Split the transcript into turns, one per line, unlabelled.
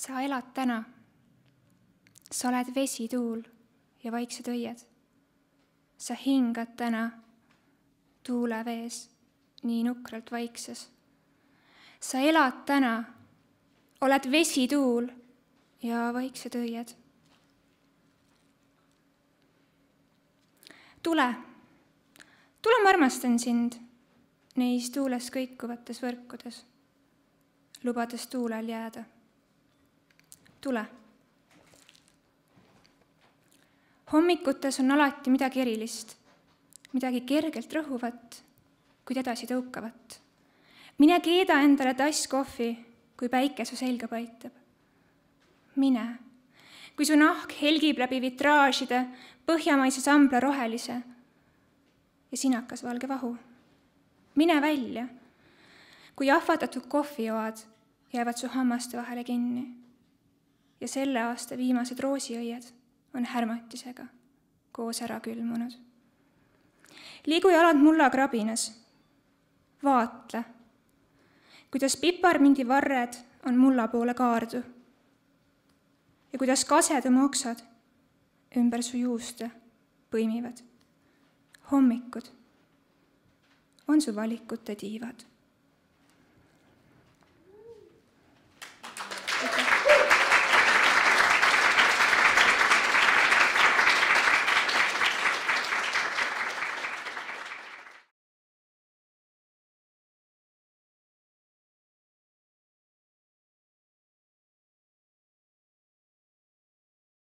Sa elad täna. Sa oled vesituul ja vaiksed õied. Sa hingad täna tuulevees, nii nukralt vaikses. Sa elad täna, oled vesituul ja vaiksed õied. Tule, ma armastan sind neis tuules kõikuvates võrkudes, lubades tuulel jääda. Tule. Hommikutes on alati midagi erilist, midagi kergelt rõhuvat, kuid edasi tõukavat. Mine keeda endale tass kohvi, kui päike su selga paitab. Mine, kui su nahk helgib läbi vitraažide, põhjamaise sambla rohelise ja sinakas valge vahu. Mine välja, kui ahvatatud kohvijoad jäävad su hammaste vahele kinni ja selle aasta viimased roosiõied on härmatisega koos ära külmunud. Liigu jalad mulla krabinas. Vaatle, kuidas piparmindi varred on mulla poole kaardu ja kuidas kasedama oksad ümber su juuste põimivad. Hommikud on su valikute tiivad.